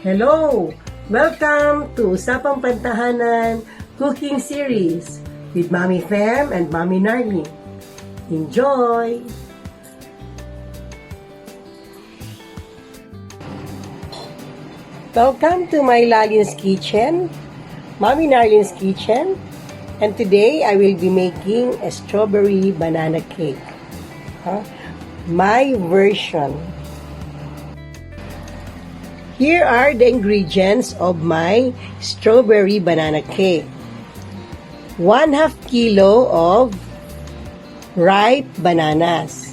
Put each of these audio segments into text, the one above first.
Hello! Welcome to Usapang Pantahanan Cooking Series with Mommy Fem and Mommy Narlyn. Enjoy! Welcome to my Narlyn's Kitchen, Mommy Narlyn's Kitchen, and today I will be making a strawberry banana cake. My version. Here are the ingredients of my strawberry banana cake. 1/2 kilo of ripe bananas.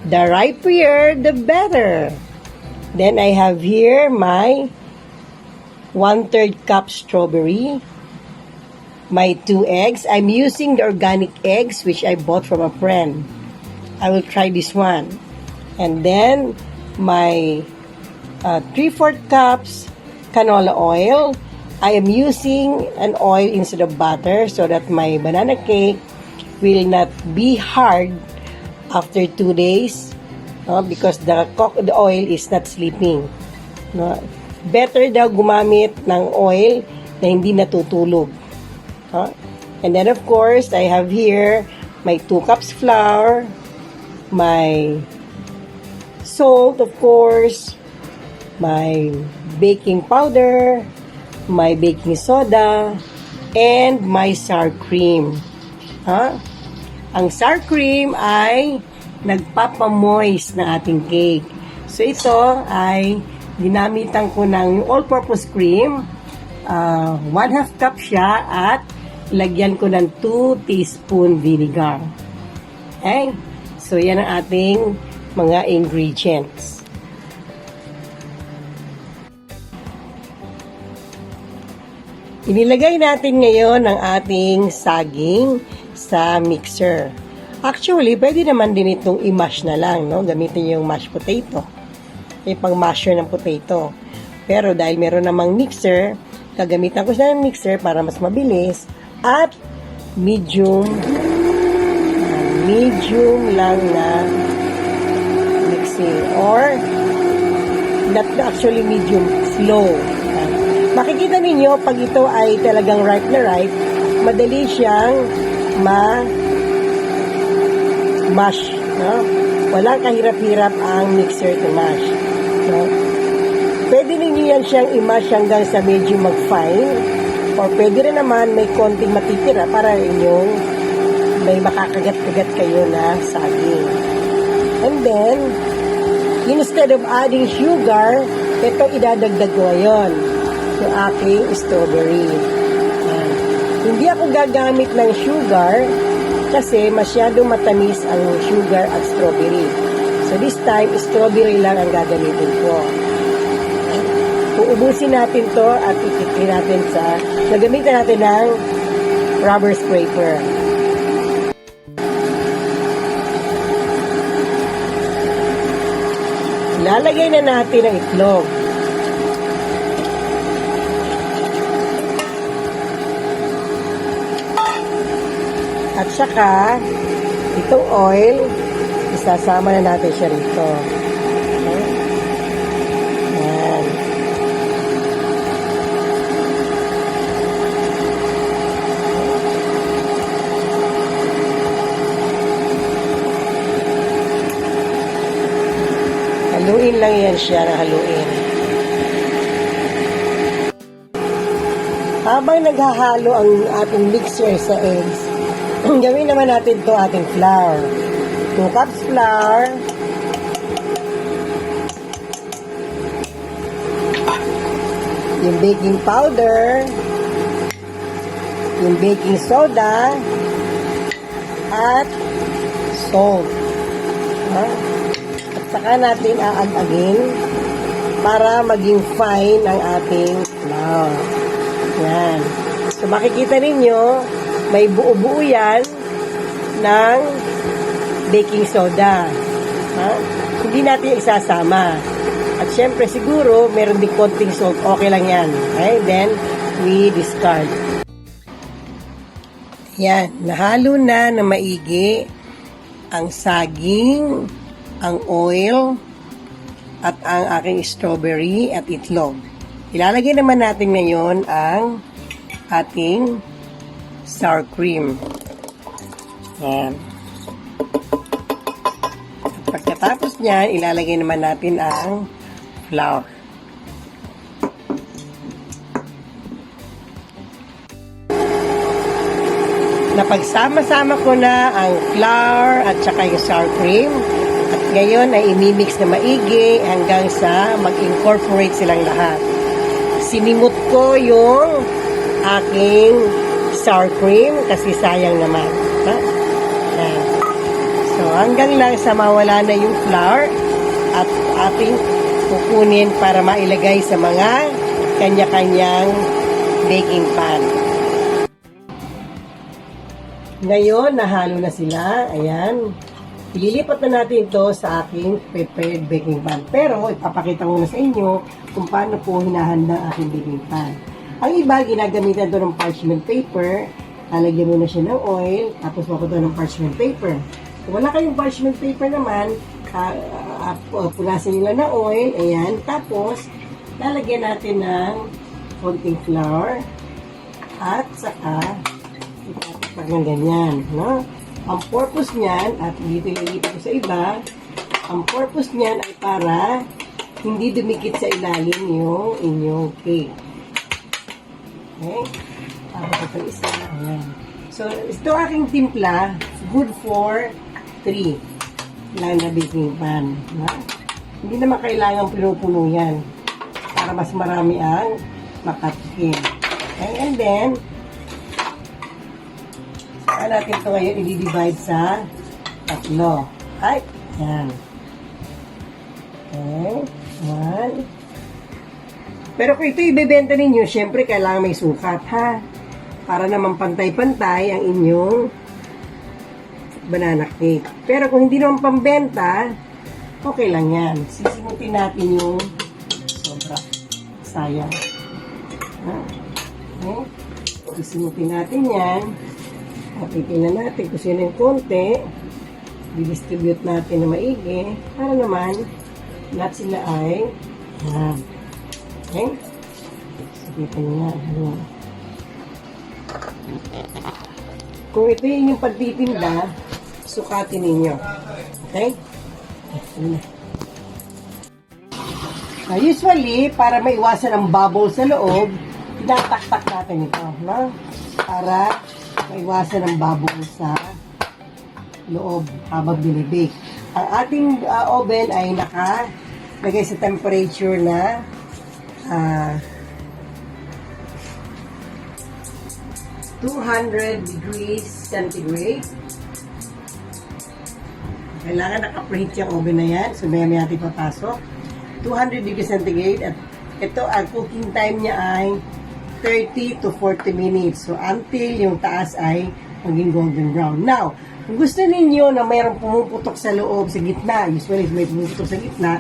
The riper, the better. Then I have here my 1/3 cup strawberry. My 2 eggs. I'm using the organic eggs which I bought from a friend. I will try this one. And then my 3/4 cups canola oil. I am using an oil instead of butter so that my banana cake will not be hard after 2 days because the oil is not sleeping. Better daw gumamit ng oil na hindi natutulog. And then of course, I have here my 2 cups flour, my salt of course, my baking powder, my baking soda, and my sour cream. Ang sour cream ay nagpapamoist na ating cake. So ito ay ginamitan ko ng all-purpose cream. 1/2 cup siya at lagyan ko ng 2 teaspoon vinegar. Okay? So yan ang ating mga ingredients. Inilagay natin ngayon ang ating saging sa mixer. Actually, pwede naman din itong i-mash na lang, no? Gamitin yung mashed potato. Yung pang-masher ng potato. Pero dahil meron namang mixer, gagamitan ko siya ng mixer para mas mabilis at medium lang na mixing or not actually medium, slow. Makikita ninyo, pag ito ay talagang ripe na ripe, madali siyang mash. No? Walang kahirap-hirap ang mixer to mash. No? Pwede ninyo yan siyang i-mash hanggang sa medyo mag-fine, or pwede rin naman may konting matitira para inyong may makakagat-kagat kayo na saging. And then, instead of adding sugar, ito idadagdag ko ngayon yung aking strawberry. Hindi ako gagamit ng sugar kasi masyadong matamis ang sugar at strawberry. So this time, strawberry lang ang gagamitin ko. Uubusin natin to at ititry natin gagamitin natin ng rubber scraper. Lalagay na natin ang itlog. At saka, itong oil, isasama na natin siya rito. Okay? Yan. Haluin lang yan siya na haluin. Habang naghahalo ang ating mixer sa eggs, gawin naman natin to ating flour. 2 cups flour. Yung baking powder. Yung baking soda. At salt. At saka natin aag-agin para maging fine ang ating flour. Yan. So makikita ninyo, may buo-buo yan ng baking soda. Hindi natin isasama. At syempre siguro, meron din konting salt. Okay lang yan. Okay? Then, we discard. Yan. Nahalo na maigi ang saging, ang oil, at ang aking strawberry at itlog. Ilalagay naman natin ngayon ang ating sour cream. Yan. At pagkatapos niyan, ilalagay naman natin ang flour. Napagsama-sama ko na ang flour at saka yung sour cream. At ngayon ay imimix na maigi hanggang sa mag-incorporate silang lahat. Sinimot ko yung aking sour cream kasi sayang naman. Ha? Yan. So hanggang lang sa mawala na yung flour at ating kukunin para mailagay sa mga kanya-kanyang baking pan. Ngayon, nahalo na sila. Ayan. Ililipat na natin ito sa aking prepared baking pan. Pero, ipapakita ko na sa inyo kung paano po hinahanda ang aking baking pan. Ang iba, ginagamitan ito ng parchment paper. Lalagyan mo na siya ng oil. Tapos, wako ito ng parchment paper. Kung wala kayong parchment paper naman, punasan nila ng oil. Ayan. Tapos, lalagyan natin ng konting flour. At saka, pag ng ganyan, no? Ang purpose niyan, at dito ililipat ko sa iba, ang purpose niyan ay para hindi dumikit sa ilalim yung inyong cake. Okay? Tapos ito isa, ayan. So, ito aking timpla, good for 3 lang na baking pan. No? Hindi naman kailangan pinupuno yan para mas marami ang makatikim. Okay? And then, natin ito ngayon i-divide sa 3. Ay, yan. Okay. 1. Pero kung ito ibebenta ninyo, syempre kailangan may sukat, ha? Para naman pantay-pantay ang inyong banana cake. Pero kung hindi naman pambenta, okay lang yan. Sisimutin natin yung sobra. Sayang. Okay. Sisimutin natin yan. At titignan natin kung sino yung konti. Didistribute natin na maigi. Para naman, lahat sila ay okay? Sabitan nyo na. Kung ito yung pagtitinda, sukatin ninyo. Okay? Usually, para maiwasan ang bubble sa loob, tinataktak natin ito. No? Para maiwasan ang bubble sa loob habang binibake. Ang ating oven ay nakalagay sa temperature na 200 degrees centigrade. Kailangan naka-preheat yung oven na yan. So, may natin papasok. 200 degrees centigrade. At ito, ang cooking time niya ay 30 to 40 minutes. So, until yung taas ay maging golden brown. Now, kung gusto ninyo na mayroong pumuputok sa loob, sa gitna, usually may pumuputok sa gitna,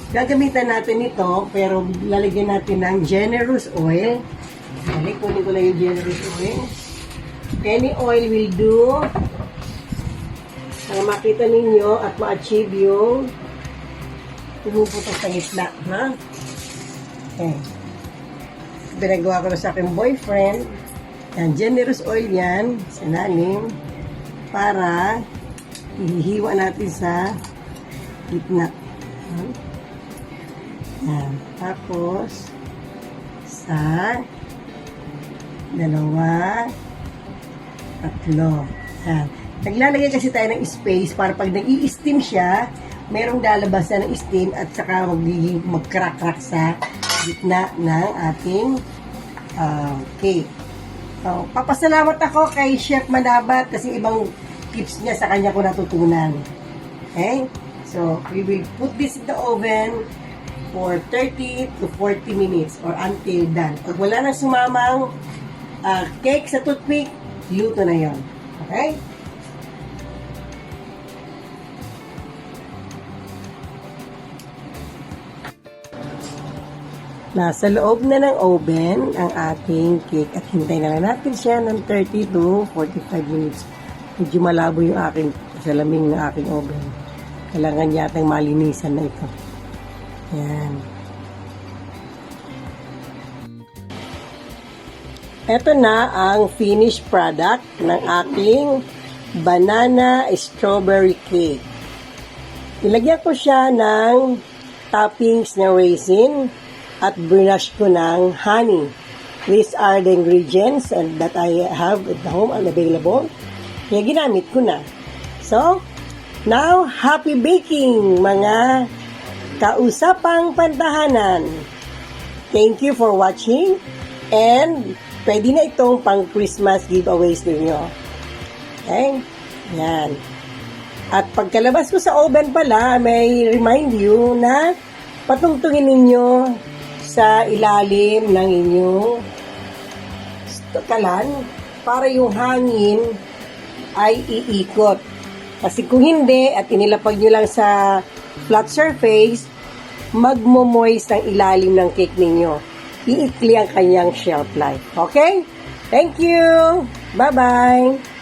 gagamitan natin ito, pero lalagyan natin ng generous oil. Kunin ko lang yung generous oil. Any oil will do para makita ninyo at ma-achieve yung pumuputok sa gitna. Ha? Okay. Binagawa ko na sa aking boyfriend. Yan, generous oil yan sa lalim para ihihiwa natin sa gitna. Yan. Tapos sa 2, 3. Yan. Naglalagay kasi tayo ng space para pag nag-i-steam siya, merong lalabasan ng steam at saka mag-crack-crack sa gitna ng ating cake. So, papasalamat ako kay Chef Manabat kasi ibang tips niya sa kanya ko natutunan. Okay? So, we will put this in the oven for 30 to 40 minutes or until done. Pag wala nang sumamang cake sa toothpick, luto na yon. Okay? Nasa loob na ng oven ang ating cake at hintayin na lang natin siya ng 30 to 45 minutes. Medyo malabo yung aking salamin ng aking oven. Kailangan yatang malinisan na ito. Ayan. Ito na ang finished product ng aking banana strawberry cake. Ilagyan ko siya ng toppings na raisin at brush ko ng honey. These are the ingredients that I have at home and available. Kaya ginamit ko na. So, now, happy baking mga kausapang pantahanan. Thank you for watching and pwede na itong pang Christmas giveaways ninyo. Okay? Yan. At pagkalabas ko sa oven pala, may remind you na patungtungin ninyo sa ilalim ng inyong kalan para yung hangin ay iikot. Kasi kung hindi at inilapag nyo lang sa flat surface, magmo-moist ang ilalim ng cake ninyo. Iikli ang kanyang shelf life. Okay? Thank you! Bye-bye!